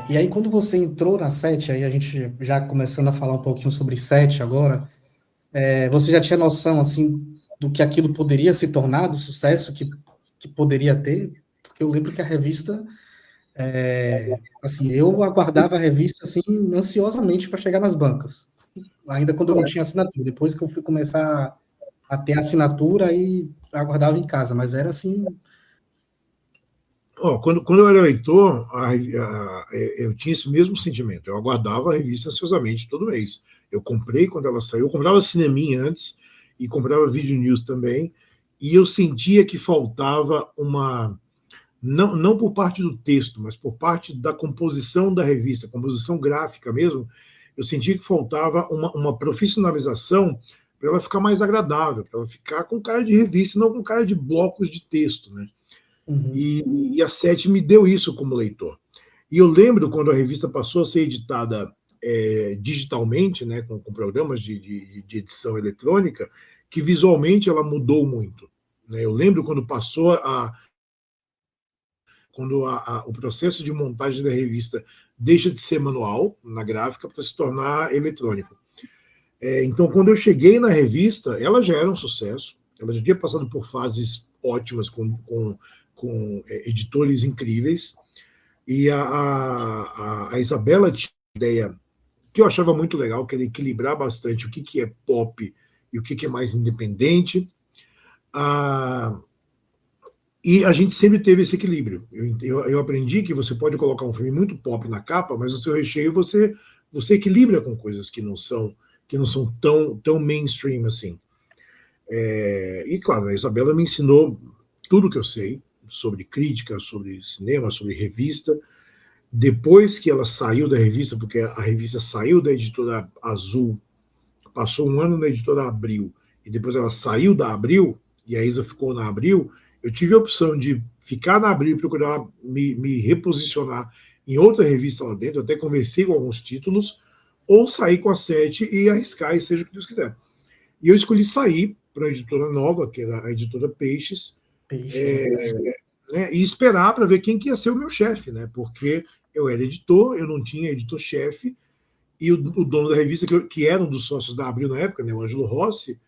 E aí, quando você entrou na Sete, aí a gente já começando a falar um pouquinho sobre Sete agora, você já tinha noção, assim, do que aquilo poderia se tornar, do sucesso que poderia ter? Porque eu lembro que a revista, assim, eu aguardava a revista, assim, ansiosamente para chegar nas bancas, ainda quando eu não tinha assinatura. Depois que eu fui começar a ter assinatura, aí aguardava em casa, mas era assim. Ó, quando eu era leitor, eu tinha esse mesmo sentimento. Eu aguardava a revista ansiosamente todo mês. Eu comprei quando ela saiu, eu comprava Cineminha antes e comprava Video News também, e eu sentia que faltava uma, não por parte do texto, mas por parte da composição da revista, composição gráfica mesmo, eu sentia que faltava uma profissionalização para ela ficar mais agradável, para ela ficar com cara de revista, não com cara de blocos de texto, né? Uhum. E a Sete me deu isso como leitor. E eu lembro quando a revista passou a ser editada digitalmente, né, com programas de edição eletrônica, que visualmente ela mudou muito. Né? Eu lembro quando passou quando o processo de montagem da revista deixa de ser manual na gráfica para se tornar eletrônico. Então, quando eu cheguei na revista, ela já era um sucesso. Ela já tinha passado por fases ótimas com editores incríveis. E a Isabela tinha uma ideia que eu achava muito legal, que era equilibrar bastante o que é pop e o que é mais independente. Ah, e a gente sempre teve esse equilíbrio. Eu aprendi que você pode colocar um filme muito pop na capa, mas o seu recheio você equilibra com coisas que não são tão mainstream assim. E claro, a Isabela me ensinou tudo que eu sei sobre crítica, sobre cinema, sobre revista. Depois que ela saiu da revista, porque a revista saiu da editora Azul, passou um ano na editora Abril, e depois ela saiu da Abril, e a Isa ficou na Abril, eu tive a opção de ficar na Abril e procurar me reposicionar em outra revista lá dentro, até conversei com alguns títulos, ou sair com a Sete e arriscar, e seja o que Deus quiser. E eu escolhi sair para a editora nova, que era a editora Peixes, Peixes, né? é, né, e esperar para ver quem que ia ser o meu chefe, né? Porque eu era editor, eu não tinha editor-chefe, e o dono da revista, que era um dos sócios da Abril na época, né, o Ângelo Rossi,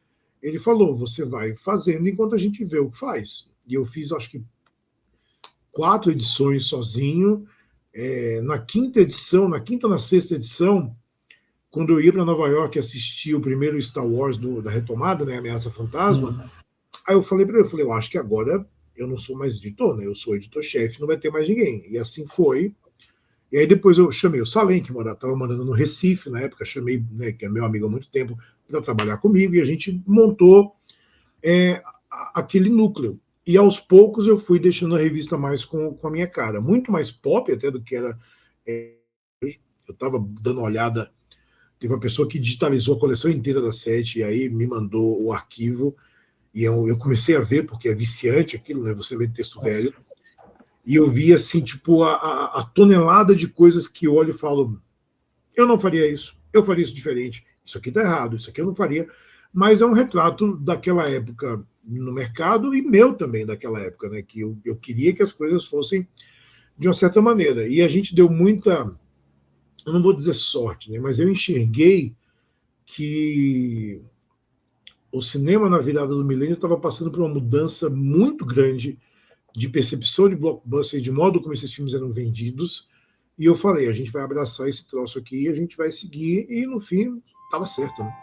ele falou: você vai fazendo enquanto a gente vê o que faz. E eu fiz, acho que, 4 edições sozinho. Na quinta edição, na quinta ou na sexta edição, quando eu ia para Nova York assistir o primeiro Star Wars da retomada, né, Ameaça Fantasma, Uhum. aí eu falei para ele, eu acho que agora eu não sou mais editor, né? Eu sou editor-chefe, não vai ter mais ninguém. E assim foi. E aí depois eu chamei o Salem, que estava morando no Recife na época, chamei, né, que é meu amigo há muito tempo, para trabalhar comigo, e a gente montou aquele núcleo. E aos poucos eu fui deixando a revista mais com a minha cara, muito mais pop até do que era. Eu estava dando uma olhada, teve uma pessoa que digitalizou a coleção inteira da Sete, e aí me mandou o arquivo, e eu comecei a ver, porque é viciante aquilo, né? Você lê texto velho, Nossa. e eu vi assim, tipo, a tonelada de coisas que eu olho e falo, eu não faria isso, eu faria isso diferente, isso aqui está errado, isso aqui eu não faria, mas é um retrato daquela época no mercado e meu também daquela época, né? Que eu queria que as coisas fossem de uma certa maneira. E a gente deu muita, eu não vou dizer sorte, né? Mas eu enxerguei que o cinema na virada do milênio estava passando por uma mudança muito grande de percepção de blockbuster, de modo como esses filmes eram vendidos. E eu falei, a gente vai abraçar esse troço aqui, a gente vai seguir, e no fim, estava certo, né?